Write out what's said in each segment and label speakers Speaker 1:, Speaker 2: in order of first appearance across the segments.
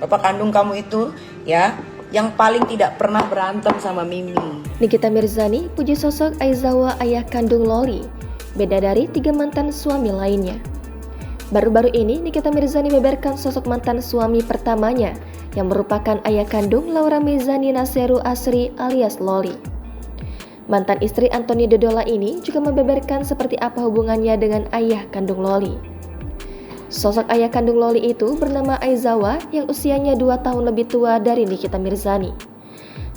Speaker 1: Bapak kandung kamu itu ya, yang paling tidak pernah berantem sama Mimi.
Speaker 2: Nikita Mirzani puji sosok Aizawa ayah kandung Loli, beda dari 3 mantan suami lainnya. Baru-baru ini Nikita Mirzani membeberkan sosok mantan suami pertamanya yang merupakan ayah kandung Laura Mizani Naseru Asri alias Loli. Mantan istri Anthony Dodola ini juga membeberkan seperti apa hubungannya dengan ayah kandung Loli. Sosok ayah kandung Loli itu bernama Aizawa yang usianya 2 tahun lebih tua dari Nikita Mirzani.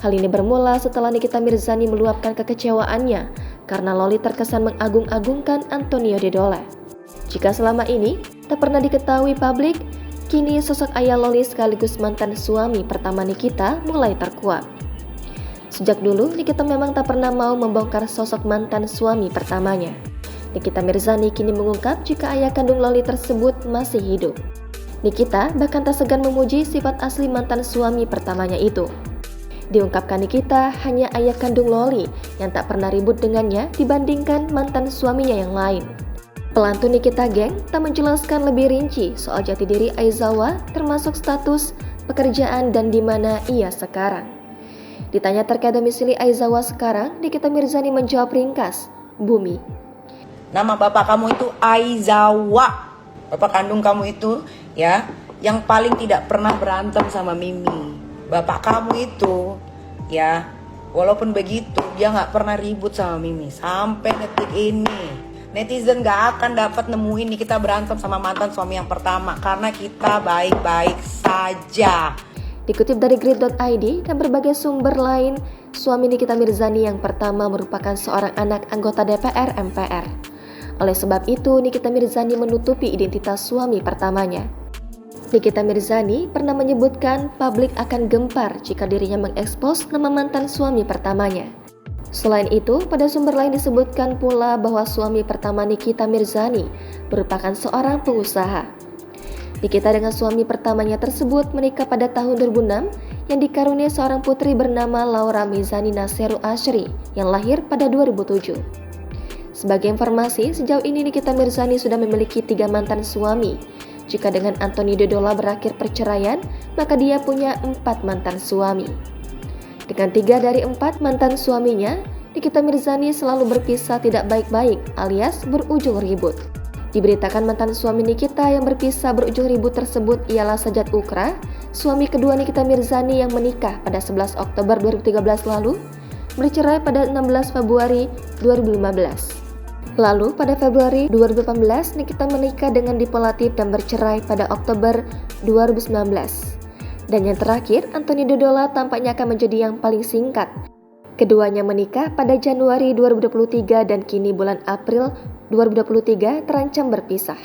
Speaker 2: Hal ini bermula setelah Nikita Mirzani meluapkan kekecewaannya karena Loli terkesan mengagung-agungkan Antonio Dodola. Jika selama ini tak pernah diketahui publik, kini sosok ayah Loli sekaligus mantan suami pertama Nikita mulai terkuak. Sejak dulu Nikita memang tak pernah mau membongkar sosok mantan suami pertamanya. Nikita Mirzani kini mengungkap jika ayah kandung Loli tersebut masih hidup. Nikita bahkan tak segan memuji sifat asli mantan suami pertamanya itu. Diungkapkan Nikita hanya ayah kandung Loli yang tak pernah ribut dengannya dibandingkan mantan suaminya yang lain. Pelantun Nikita Geng tak menjelaskan lebih rinci soal jati diri Aizawa termasuk status, pekerjaan dan di mana ia sekarang. Ditanya terkait domisili Aizawa sekarang, Nikita Mirzani menjawab ringkas, Bumi.
Speaker 1: Nama bapak kamu itu Aizawa. Bapak kandung kamu itu ya, yang paling tidak pernah berantem sama Mimi. Bapak kamu itu ya, walaupun begitu dia gak pernah ribut sama Mimi. Sampai detik ini netizen gak akan dapat nemuin nih kita berantem sama mantan suami yang pertama, karena kita baik-baik saja.
Speaker 2: Dikutip dari grid.id dan berbagai sumber lain, suami Nikita Mirzani yang pertama merupakan seorang anak anggota DPR MPR. Oleh sebab itu, Nikita Mirzani menutupi identitas suami pertamanya. Nikita Mirzani pernah menyebutkan publik akan gempar jika dirinya mengekspos nama mantan suami pertamanya. Selain itu, pada sumber lain disebutkan pula bahwa suami pertama Nikita Mirzani merupakan seorang pengusaha. Nikita dengan suami pertamanya tersebut menikah pada tahun 2006 yang dikaruniai seorang putri bernama Laura Mizani Naseru Asri yang lahir pada 2007. Sebagai informasi, sejauh ini Nikita Mirzani sudah memiliki 3 mantan suami. Jika dengan Anthony Dodola berakhir perceraian, maka dia punya 4 mantan suami. Dengan 3 dari 4 mantan suaminya, Nikita Mirzani selalu berpisah tidak baik-baik alias berujung ribut. Diberitakan mantan suami Nikita yang berpisah berujung ribut tersebut ialah Sajat Ukra, suami kedua Nikita Mirzani yang menikah pada 11 Oktober 2013 lalu, bercerai pada 16 Februari 2015. Lalu pada Februari 2018, Nikita menikah dengan Dipo Latif dan bercerai pada Oktober 2019. Dan yang terakhir, Anthony Dodola tampaknya akan menjadi yang paling singkat. Keduanya menikah pada Januari 2023 dan kini bulan April 2023 terancam berpisah.